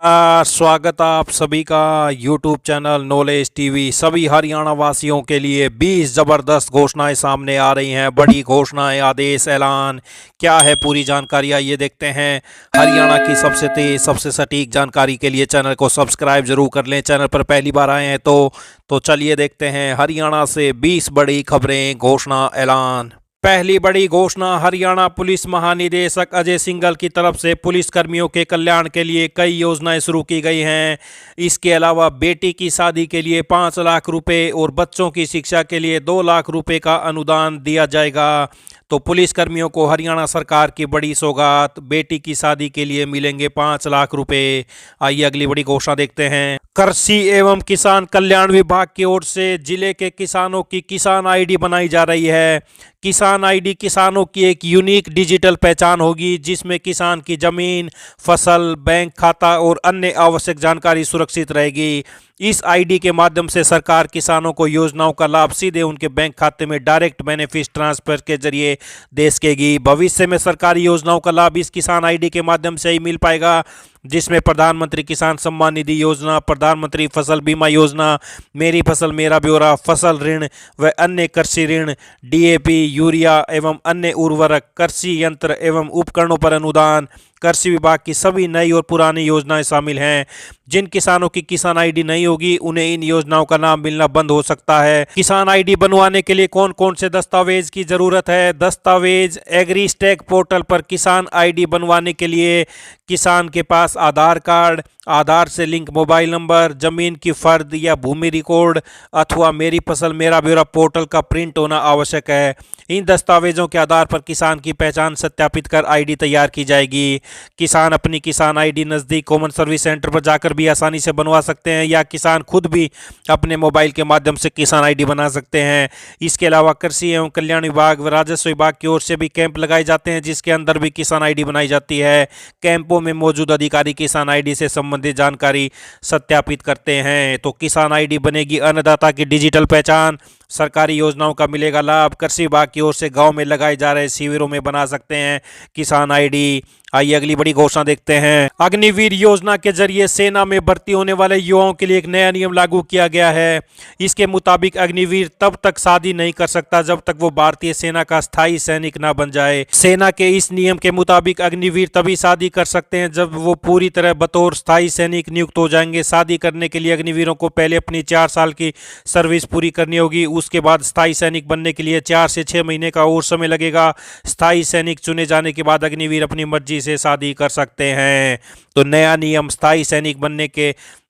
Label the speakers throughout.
Speaker 1: स्वागत आप सभी का YouTube चैनल नॉलेज टीवी। सभी हरियाणा वासियों के लिए 20 ज़बरदस्त घोषणाएं सामने आ रही हैं। बड़ी घोषणाएं, आदेश, ऐलान क्या है, पूरी जानकारी आइए देखते हैं। हरियाणा की सबसे तेज, सबसे सटीक जानकारी के लिए चैनल को सब्सक्राइब जरूर कर लें। चैनल पर पहली बार आए हैं तो चलिए देखते हैं हरियाणा से 20 बड़ी खबरें, घोषणा, ऐलान। पहली बड़ी घोषणा, हरियाणा पुलिस महानिदेशक अजय सिंघल की तरफ से पुलिस कर्मियों के कल्याण के लिए कई योजनाएं शुरू की गई हैं। इसके अलावा बेटी की शादी के लिए 5 लाख रुपए और बच्चों की शिक्षा के लिए 2 लाख रुपए का अनुदान दिया जाएगा। तो पुलिस कर्मियों को हरियाणा सरकार की बड़ी सौगात, बेटी की शादी के लिए मिलेंगे 5 लाख रुपए। आइए अगली बड़ी घोषणा देखते हैं। कृषि एवं किसान कल्याण विभाग की ओर से जिले के किसानों की किसान आईडी बनाई जा रही है। किसान आईडी किसानों की एक यूनिक डिजिटल पहचान होगी, जिसमें किसान की जमीन, फसल, बैंक खाता और अन्य आवश्यक जानकारी सुरक्षित रहेगी। इस आईडी के माध्यम से सरकार किसानों को योजनाओं का लाभ सीधे उनके बैंक खाते में डायरेक्ट बेनिफिट ट्रांसफर के जरिए दे सकेगी। भविष्य में सरकारी योजनाओं का लाभ इस किसान आईडी के माध्यम से ही मिल पाएगा, जिसमें प्रधानमंत्री किसान सम्मान निधि योजना, प्रधानमंत्री फसल बीमा योजना, मेरी फसल मेरा ब्यौरा, फसल ऋण व अन्य कृषि ऋण, डीएपी, यूरिया एवं अन्य उर्वरक, कृषि यंत्र एवं उपकरणों पर अनुदान, कृषि विभाग की सभी नई और पुरानी योजनाएं शामिल हैं। जिन किसानों की किसान आईडी नहीं होगी, उन्हें इन योजनाओं का लाभ मिलना बंद हो सकता है। किसान आईडी बनवाने के लिए कौन कौन से दस्तावेज की जरूरत है? दस्तावेज, एग्रीस्टैक पोर्टल पर किसान आईडी बनवाने के लिए किसान के पास आधार कार्ड, आधार से लिंक मोबाइल नंबर, जमीन की फर्द या भूमि रिकॉर्ड अथवा मेरी फसल मेरा ब्यौरा पोर्टल का प्रिंट होना आवश्यक है। इन दस्तावेजों के आधार पर किसान की पहचान सत्यापित कर आईडी तैयार की जाएगी। किसान अपनी किसान आईडी नज़दीक कॉमन सर्विस सेंटर पर जाकर भी आसानी से बनवा सकते हैं, या किसान खुद भी अपने मोबाइल के माध्यम से किसान आईडी बना सकते हैं। इसके अलावा कृषि एवं कल्याण विभाग व राजस्व विभाग की ओर से भी कैंप लगाए जाते हैं, जिसके अंदर भी किसान आईडी बनाई जाती है। कैंपों में मौजूद अधिकारी किसान आईडी से संबंधित जानकारी सत्यापित करते हैं। तो किसान आईडी बनेगी अन्नदाता की डिजिटल पहचान, सरकारी योजनाओं का मिलेगा लाभ। कृषि विभाग की ओर से गांव में लगाए जा रहे शिविरों में बना सकते हैं किसान आईडी। आइए अगली बड़ी घोषणा देखते हैं। अग्निवीर योजना के जरिए सेना में भर्ती होने वाले युवाओं के लिए एक नया नियम लागू किया गया है। इसके मुताबिक अग्निवीर तब तक शादी नहीं कर सकता जब तक वो भारतीय सेना का स्थायी सैनिक ना बन जाए। सेना के इस नियम के मुताबिक अग्निवीर तभी शादी कर सकते हैं जब वो पूरी तरह बतौर स्थायी सैनिक नियुक्त हो जाएंगे। शादी करने के लिए अग्निवीरों को पहले अपनी 4 साल की सर्विस पूरी करनी होगी। उसके बाद स्थायी सैनिक बनने के लिए 4 से 6 महीने का और समय लगेगा। स्थायी सैनिक चुने जाने के बाद अग्निवीर अपनी मर्जी से शादी कर सकते हैं। तो नया नियम, स्थायी सैनिक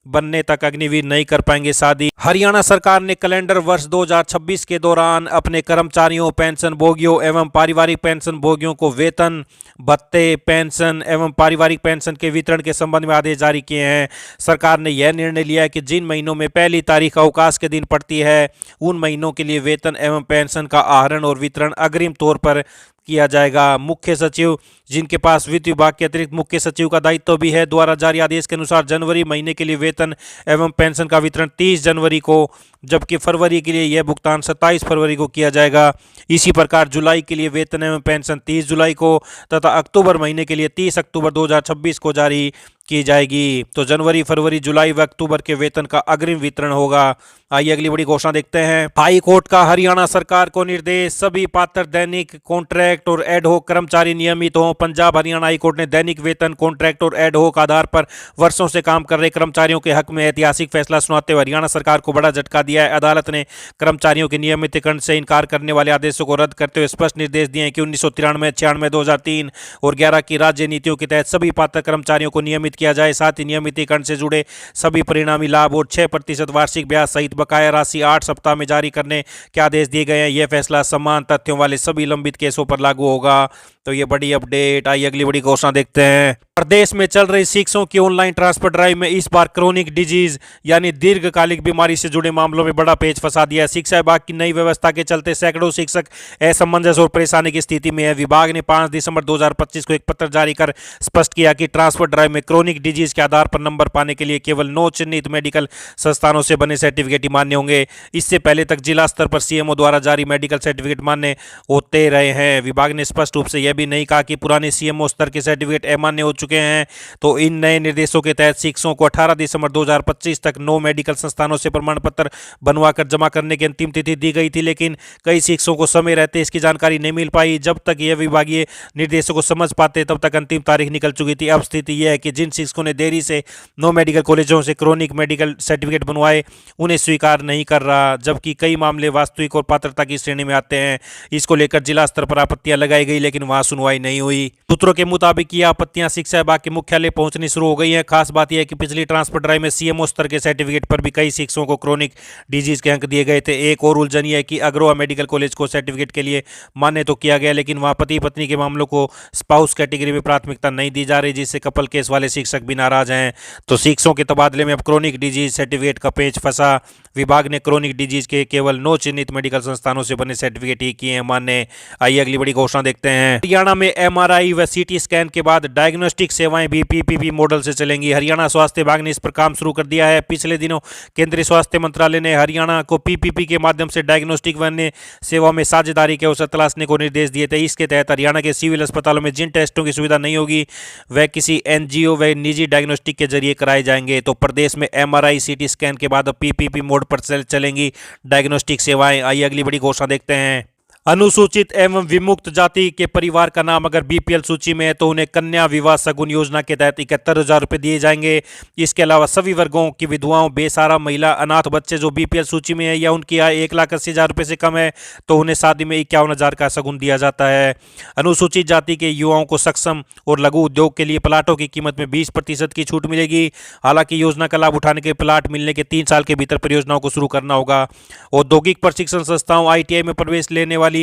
Speaker 1: बनने तक अग्निवीर नहीं कर पाएंगे शादी। हरियाणा सरकार ने कैलेंडर वर्ष 2026 के दौरान अपने कर्मचारियों, पेंशन भोगियों एवं पारिवारिक पेंशन भोगियों को वेतन, भत्ते, पेंशन एवं पारिवारिक पेंशन के वितरण के संबंध में आदेश जारी किए हैं। सरकार ने यह निर्णय लिया है कि जिन महीनों में पहली तारीख अवकाश के दिन पड़ती है, उन महीनों के लिए वेतन एवं पेंशन का आहरण और वितरण अग्रिम तौर पर किया जाएगा। मुख्य सचिव, जिनके पास वित्त विभाग के अतिरिक्त मुख्य सचिव का दायित्व भी है, द्वारा जारी आदेश के अनुसार जनवरी महीने के लिए वेतन एवं पेंशन का वितरण 30 जनवरी को, जबकि फरवरी के लिए यह भुगतान 27 फरवरी को किया जाएगा। इसी प्रकार जुलाई के लिए वेतन एवं पेंशन 30 जुलाई को तथा अक्टूबर महीने के लिए 30 अक्टूबर 2026 को जारी की जाएगी। तो जनवरी, फरवरी, जुलाई व अक्टूबर के वेतन का अग्रिम वितरण होगा। आइए अगली बड़ी घोषणा देखते हैं। हाई कोर्ट का हरियाणा सरकार को निर्देश, सभी पात्र दैनिक, कॉन्ट्रैक्ट और एडहॉक कर्मचारी नियमित हों। पंजाब हरियाणा हाई कोर्ट ने दैनिक वेतन, कॉन्ट्रैक्ट और एडहॉक आधार पर वर्षों से काम कर रहे कर्मचारियों के हक में ऐतिहासिक फैसला सुनाते हुए हरियाणा सरकार को बड़ा झटका दिया है। अदालत ने कर्मचारियों के नियमितीकरण से इनकार करने वाले आदेशों को रद्द करते हुए स्पष्ट निर्देश दिए हैं कि 1993, 96, 2003 और 11 की राज्य नीतियों के तहत सभी पात्र कर्मचारियों को नियमित किया जाए। साथ ही नियमितीकरण से जुड़े सभी परिणामी लाभ और 6% वार्षिक ब्याज सहित बकाया राशि 8 सप्ताह में जारी करने के आदेश दिए गए हैं। यह फैसला समान तथ्यों वाले सभी लंबित केसों पर लागू होगा। तो ये बड़ी अपडेट। आइए अगली बड़ी घोषणा देखते हैं। प्रदेश में चल रही शिक्षकों की ऑनलाइन ट्रांसफर ड्राइव में इस बार क्रोनिक डिजीज यानी दीर्घकालिक बीमारी से जुड़े मामलों में बड़ा पेच फंसा दिया। शिक्षा विभाग की नई व्यवस्था के चलते सैकड़ों शिक्षक असमंजस और परेशानी की स्थिति में है। विभाग ने 5 दिसंबर 2025 को एक पत्र जारी कर स्पष्ट किया कि ट्रांसफर ड्राइव में क्रोनिक डिजीज के आधार पर नंबर पाने के लिए केवल 9 चिन्हित मेडिकल संस्थानों से बने सर्टिफिकेट ही मान्य होंगे। इससे पहले तक जिला स्तर पर सीएमओ द्वारा जारी मेडिकल सर्टिफिकेट मान्य होते रहे हैं। विभाग ने स्पष्ट रूप से यह भी नहीं कहा कि पुराने सीएमओ स्तर के सर्टिफिकेट अमान्य हो चुके हैं। तो इन नए निर्देशों के तहत शिक्षकों को 18 दिसंबर 2025 तक 9 मेडिकल संस्थानों से प्रमाण पत्र बनवाकर जमा करने की अंतिम तिथि दी गई थी, लेकिन कई शिक्षकों को समय रहते इसकी जानकारी नहीं मिल पाई। जब तक यह विभागीय निर्देशों को समझ पाते तब तक अंतिम तारीख निकल चुकी थी। अब स्थिति यह है कि जिन शिक्षकों ने देरी से 9 मेडिकल कॉलेजों से क्रॉनिक मेडिकल सर्टिफिकेट बनवाए उन्हें स्वीकार नहीं कर रहा, जबकि कई मामले वास्तविक और पात्रता की श्रेणी में आते हैं। इसको लेकर जिला स्तर पर आपत्तियां लगाई गई, लेकिन वहां सुनवाई नहीं हुई। सूत्रों के मुताबिक ये आपत्तियां शिक्षा विभाग के मुख्यालय पहुंचनी शुरू हो गई हैं। खास बात यह है कि पिछली ट्रांसफर ड्राइव में सीएमओ स्तर के सर्टिफिकेट पर भी कई शिक्षकों को क्रॉनिक डिजीज के अंक दिए गए थे। एक और उलझन यह है कि अग्रवा मेडिकल कॉलेज को सर्टिफिकेट के लिए मान्य तो किया गया, लेकिन वहां पति पत्नी के मामलों को स्पाउस कैटेगरी में प्राथमिकता नहीं दी जा रही, जिससे कपल केस वाले शिक्षक भी नाराज हैं। तो शिक्षकों के तबादले में अब क्रॉनिक डिजीज सर्टिफिकेट का पेच फंसा। विभाग ने क्रॉनिक डिजीज के केवल 9 चिन्हित मेडिकल संस्थानों से बने सर्टिफिकेट ही किए हैं मान्य। आइए अगली बड़ी घोषणा देखते हैं। हरियाणा में एमआरआई व सीटी स्कैन के बाद डायग्नोस्टिक सेवाएं भी पीपीपी मॉडल से चलेंगी। हरियाणा स्वास्थ्य विभाग ने इस पर काम शुरू कर दिया है। पिछले दिनों केंद्रीय स्वास्थ्य मंत्रालय ने हरियाणा को पीपीपी के माध्यम से डायग्नोस्टिक व अन्य सेवाओं में साझेदारी के अवसर तलाशने को निर्देश दिए थे। इसके तहत हरियाणा के सिविल अस्पतालों में जिन टेस्टों की सुविधा नहीं होगी वह किसी एनजीओ व निजी डायग्नोस्टिक के जरिए कराए जाएंगे। तो प्रदेश में एमआरआई सीटी स्कैन के बाद पीपीपी मोड पर चलेंगी डायग्नोस्टिक सेवाएं। आइए अगली बड़ी घोषणा देखते हैं। अनुसूचित एवं विमुक्त जाति के परिवार का नाम अगर बीपीएल सूची में है तो उन्हें कन्या विवाह सगुन योजना के तहत 71,000 रुपये दिए जाएंगे। इसके अलावा सभी वर्गों की विधवाओं, बेसहारा महिला, अनाथ बच्चे जो बीपीएल सूची में है या उनकी आय 1,80,000 रुपये से कम है तो उन्हें शादी में 51,000 का सगुन दिया जाता है। अनुसूचित जाति के युवाओं को सक्षम और लघु उद्योग के लिए प्लाटों की कीमत में 20% की छूट मिलेगी। हालांकि योजना का लाभ उठाने के प्लाट मिलने के 3 साल के भीतर परियोजनाओं को शुरू करना होगा। औद्योगिक प्रशिक्षण संस्थाओं आईटीआई में प्रवेश लेने वाली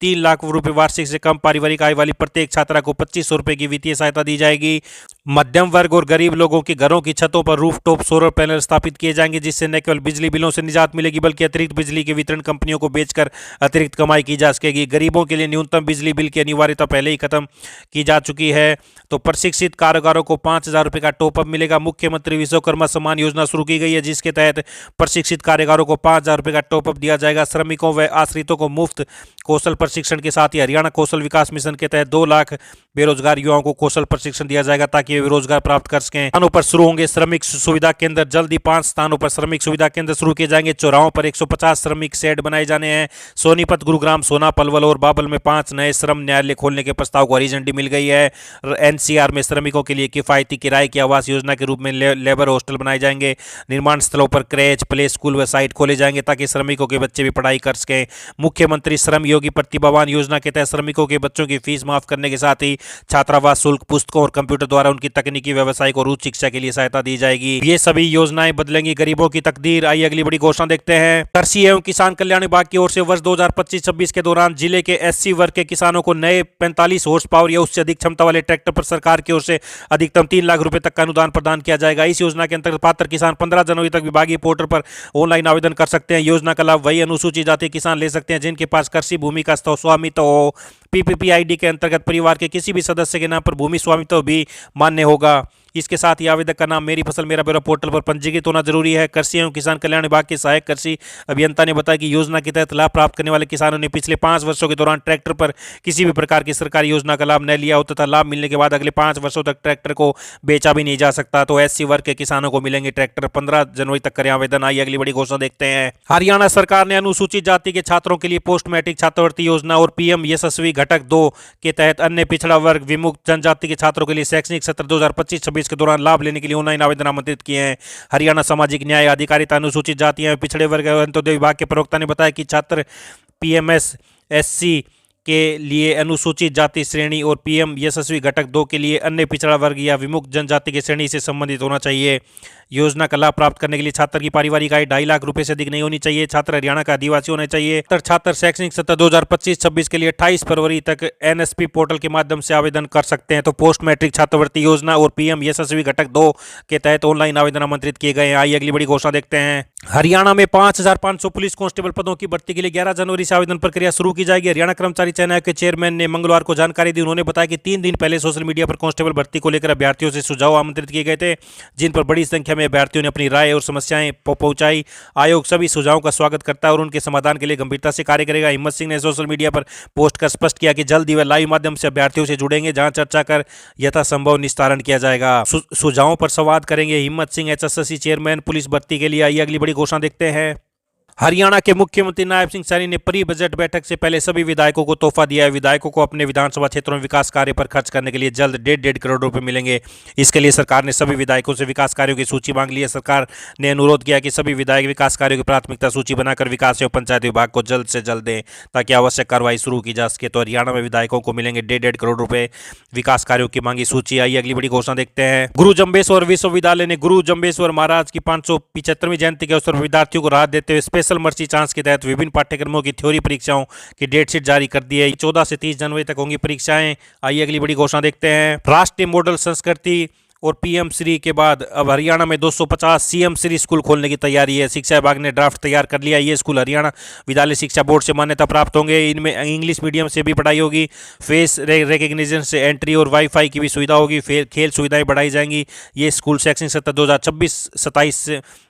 Speaker 1: 3 लाख रुपए वार्षिक से कम पारिवारिक आय वाली प्रत्येक छात्रा को 2,500 रुपए की वित्तीय सहायता दी जाएगी। मध्यम वर्ग और गरीब लोगों के घरों की छतों पर रूफटॉप सोलर पैनल स्थापित किए जाएंगे, जिससे न केवल बिजली बिलों से निजात मिलेगी बल्कि अतिरिक्त बिजली के वितरण कंपनियों को बेचकर अतिरिक्त कमाई की जा सकेगी। गरीबों के लिए न्यूनतम बिजली बिल की अनिवार्यता पहले ही खत्म की जा चुकी है। तो प्रशिक्षित कारीगरों को 5,000 रुपए का टॉपअप मिलेगा। मुख्यमंत्री विश्वकर्मा सम्मान योजना शुरू की गई है, जिसके तहत प्रशिक्षित कारीगरों को 5,000 रुपए का टॉपअप दिया जाएगा। श्रमिकों व आश्रितों को मुफ्त कौशल प्रशिक्षण के साथ ही हरियाणा कौशल विकास मिशन के तहत 2 लाख बेरोजगार युवाओं को कौशल प्रशिक्षण दिया जाएगा ताकि वे रोजगार प्राप्त कर सकें। स्थानों पर शुरू होंगे श्रमिक सुविधा केंद्र। जल्द ही 5 स्थानों पर श्रमिक सुविधा केंद्र शुरू किए जाएंगे। चौराहों पर 150 श्रमिक शेड बनाए जाने हैं। सोनीपत, गुरुग्राम, सोना, पलवल और बाबल में 5 नए श्रम न्यायालय खोलने के प्रस्ताव को हरी झंडी मिल गई है। एनसीआर में श्रमिकों के लिए किफायती किराए की आवास योजना के रूप में लेबर हॉस्टल बनाए जाएंगे। निर्माण स्थलों पर क्रेच, प्ले स्कूल व साइट खोले जाएंगे ताकि श्रमिकों के बच्चे भी पढ़ाई कर सकें। मुख्यमंत्री श्रम योगी प्रतिभावान योजना के तहत श्रमिकों के बच्चों की फीस माफ करने के साथ ही छात्रावास शुल्क, पुस्तकों और कंप्यूटर द्वारा उनकी तकनीकी, व्यावसायिक और उच्च शिक्षा के लिए सहायता दी जाएगी। ये सभी योजनाएं बदलेंगी गरीबों की तकदीर। आइए अगली बड़ी घोषणा देखते हैं। कृषि एवं किसान कल्याण विभाग की ओर से वर्ष 2025-26 के दौरान जिले के एससी वर्ग के किसानों को नए 45 हॉर्स पावर या उससे अधिक क्षमता वाले ट्रैक्टर पर सरकार की ओर से अधिकतम 3 लाख रुपए तक का अनुदान प्रदान किया जाएगा। इस योजना के अंतर्गत पात्र किसान 15 जनवरी तक विभागीय पोर्टल पर ऑनलाइन आवेदन कर सकते हैं। योजना का लाभ वही अनुसूचित जाति किसान ले सकते हैं जिनके पास कृषि भूमि का स्वामित्व हो। पीपीपी आईडी के अंतर्गत परिवार के किसी भी सदस्य के नाम पर भूमि स्वामित्व भी मान्य होगा। इसके साथ ही आवेदक का नाम मेरी फसल मेरा ब्यौरा पोर्टल पर पंजीकृत होना जरूरी है। कृषि एवं किसान कल्याण विभाग के सहायक कृषि अभियंता ने बताया कि योजना के तहत लाभ प्राप्त करने वाले किसानों ने पिछले 5 वर्षों के दौरान ट्रैक्टर पर किसी भी प्रकार की सरकारी योजना का लाभ न लिया हो तथा लाभ मिलने के बाद अगले 5 वर्षों तक ट्रैक्टर को बेचा भी नहीं जा सकता। तो एससी वर्ग के किसानों को मिलेंगे ट्रैक्टर। 15 जनवरी तक करें आवेदन। आइए अगली बड़ी घोषणा देखते हैं। हरियाणा सरकार ने अनुसूचित जाति के छात्रों के लिए पोस्ट मैट्रिक छात्रवृत्ति योजना और पीएम यशस्वी घटक 2 के तहत अन्य पिछड़ा वर्ग, विमुक्त जनजाति के छात्रों के लिए शैक्षणिक सत्र 2025-26 के दौरान लाभ लेने के लिए ऑनलाइन आवेदन आमंत्रित किए हैं। हरियाणा सामाजिक न्याय, अधिकारिता, अनुसूचित जाति एवं पिछड़े वर्ग एवं अंत्योदय विभाग के प्रवक्ता ने बताया कि छात्र पीएमएस एससी के लिए अनुसूचित जाति श्रेणी और पीएम यशस्वी घटक 2 के लिए अन्य पिछड़ा वर्ग या विमुक्त जनजाति की श्रेणी से संबंधित होना चाहिए। योजना का लाभ प्राप्त करने के लिए छात्र की पारिवारिक आय 2.5 लाख रुपए से अधिक नहीं होनी चाहिए। छात्र हरियाणा का आदिवासी होना चाहिए। छात्र शैक्षणिक सत्र 2025-26 के लिए 28 फरवरी तक एनएसपी पोर्टल के माध्यम से आवेदन कर सकते हैं। तो पोस्ट मैट्रिक छात्रवृत्ति योजना और पीएम यशस्वी घटक 2 के तहत ऑनलाइन आवेदन आमंत्रित किए गए हैं। आइए अगली बड़ी घोषणा देखते हैं। हरियाणा में 5,500 पुलिस कांस्टेबल पदों की भर्ती के लिए 11 जनवरी से आवेदन प्रक्रिया शुरू की जाएगी। हरियाणा कर्मचारी चयन आयोग के चेयरमैन ने मंगलवार को जानकारी दी। उन्होंने बताया कि 3 दिन पहले सोशल मीडिया पर कांस्टेबल भर्ती को लेकर अभ्यर्थियों से सुझाव आमंत्रित किए गए थे, जिन पर बड़ी संख्या में अभ्यर्थियों ने अपनी राय और समस्याएं पहुंचाई। आयोग सभी सुझावों का स्वागत करता है और उनके समाधान के लिए गंभीरता से कार्य करेगा। हिम्मत सिंह ने सोशल मीडिया पर पोस्ट कर स्पष्ट किया कि जल्द ही वे लाइव माध्यम से अभ्यर्थियों से जुड़ेंगे, जहां चर्चा कर यथासंभव निस्तारण किया जाएगा। सुझावों पर संवाद करेंगे। हिम्मत सिंह एचएसएससी चेयरमैन पुलिस भर्ती के लिए। आइए अगली बड़ी घोषणा देखते हैं। हरियाणा के मुख्यमंत्री नायब सिंह सैनी ने प्री बजट बैठक से पहले सभी विधायकों को तोहफा दिया है। विधायकों को अपने विधानसभा क्षेत्रों में विकास कार्य पर खर्च करने के लिए जल्द 1.5 करोड़ रुपए मिलेंगे। इसके लिए सरकार ने सभी विधायकों से विकास कार्यों की सूची मांग ली है। सरकार ने अनुरोध किया कि सभी विधायक विकास कार्यों की प्राथमिकता सूची बनाकर विकास एवं पंचायत विभाग को जल्द से जल्द दें, ताकि आवश्यक कार्रवाई शुरू की जा सके। तो हरियाणा में विधायकों को मिलेंगे 1.5 करोड़ रुपए। विकास कार्यों की मांगी सूची। आइए अगली बड़ी घोषणा देखते हैं। गुरु जम्बेश्वर विश्वविद्यालय ने गुरु जम्बेश्वर महाराज की 575वीं जयंती के अवसर पर विद्यार्थियों को राहत देते हुए स्पेशल मर्सी चांस के तहत विभिन्न पाठ्यक्रमों की थ्योरी परीक्षाओं की डेट शीट जारी कर दी है। 14 से 30 जनवरी तक होंगी परीक्षाएं। आइए अगली बड़ी घोषणा देखते हैं। राष्ट्रीय मॉडल संस्कृति और पीएम श्री के बाद अब हरियाणा में 250 सीएम श्री स्कूल खोलने की तैयारी है। शिक्षा विभाग ने ड्राफ्ट तैयार कर लिया। ये स्कूल हरियाणा विद्यालय शिक्षा बोर्ड से मान्यता प्राप्त होंगे। इनमें इंग्लिश मीडियम से भी पढ़ाई होगी, फेस रिकग्निशन से एंट्री और वाईफाई की भी सुविधा होगी। खेल सुविधाएं बढ़ाई जाएंगी। ये स्कूल शैक्षणिक सत्र 2026-27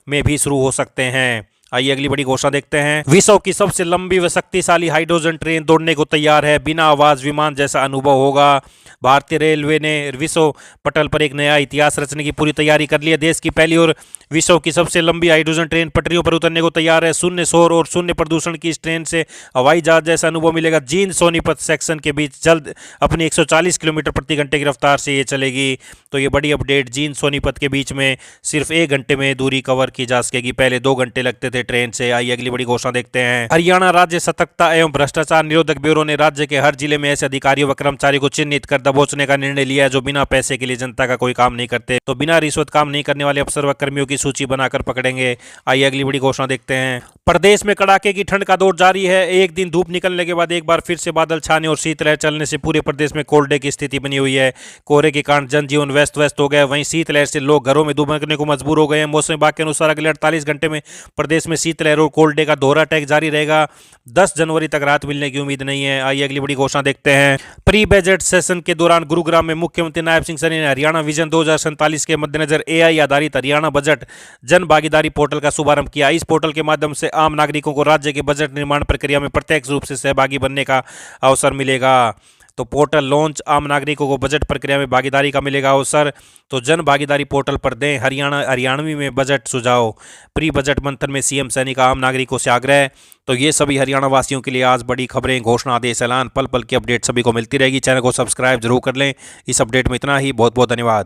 Speaker 1: में भी शुरू हो सकते हैं। आइए अगली बड़ी घोषणा देखते हैं। विश्व की सबसे लंबी व शक्तिशाली हाइड्रोजन ट्रेन दौड़ने को तैयार है। बिना आवाज विमान जैसा अनुभव होगा। भारतीय रेलवे ने विश्व पटल पर एक नया इतिहास रचने की पूरी तैयारी कर ली है। देश की पहली और विश्व की सबसे लंबी हाइड्रोजन ट्रेन पटरियों पर उतरने को तैयार है। शून्य शोर और शून्य प्रदूषण की इस ट्रेन से हवाई जहाज जैसा अनुभव मिलेगा। जींद सोनीपत सेक्शन के बीच जल्द अपनी 140 किलोमीटर प्रति घंटे की रफ्तार से ये चलेगी। तो ये बड़ी अपडेट। जींद सोनीपत के बीच में सिर्फ 1 घंटे में दूरी कवर की जा सकेगी, पहले 2 घंटे लगते थे ट्रेन से। आइए अगली बड़ी घोषणा देखते हैं। हरियाणा राज्य सतर्कता एवं भ्रष्टाचार निरोधक ब्यूरो ने राज्य के हर जिले में ऐसे अधिकारियों व कर्मचारियों को चिन्हित कर दबोचने का निर्णय लिया है जो बिना पैसे के लिए जनता का कोई काम नहीं करते। तो बिना रिश्वत काम नहीं करने वाले अफसर व कर्मियों की सूची बनाकर पकड़ेंगे। आइए अगली बड़ी घोषणा देखते हैं। प्रदेश में कड़ाके की ठंड का दौर जारी है। एक दिन धूप निकलने के बाद एक बार फिर से बादल छाने और शीतलहर चलने से पूरे प्रदेश में कोल्ड डे की स्थिति बनी हुई है। कोहरे के कारण जनजीवन व्यस्त व्यस्त हो गया। वहीं शीतलहर से लोग घरों में दुबकने को मजबूर हो गए हैं। मौसम विभाग के अनुसार अगले 48 घंटे में प्रदेश में शीतलहर और कोल्ड डे का दोहरा अटैक जारी रहेगा। 10 जनवरी तक राहत मिलने की उम्मीद नहीं है। आइए अगली बड़ी घोषणा देखते हैं। प्री बजट सेशन के दौरान गुरुग्राम में मुख्यमंत्री नायब सिंह सैनी ने हरियाणा विजन 2047 के मद्देनजर एआई आधारित हरियाणा बजट जन भागीदारी पोर्टल का शुभारंभ किया। इस पोर्टल के माध्यम से आम नागरिकों को राज्य के बजट निर्माण प्रक्रिया में प्रत्यक्ष रूप से सहभागी बनने का अवसर मिलेगा। तो पोर्टल लॉन्च, आम नागरिकों को बजट प्रक्रिया में भागीदारी का मिलेगा अवसर। तो जन भागीदारी पोर्टल पर दें हरियाणवी में बजट सुझाव। प्री बजट मंथन में सीएम सैनी का आम नागरिकों से आग्रह। तो ये सभी हरियाणा वासियों के लिए आज बड़ी खबरें, घोषणा, आदेश, ऐलान, पल पल की अपडेट सभी को मिलती रहेगी। चैनल को सब्सक्राइब जरूर कर लें। इस अपडेट में इतना ही। बहुत बहुत धन्यवाद।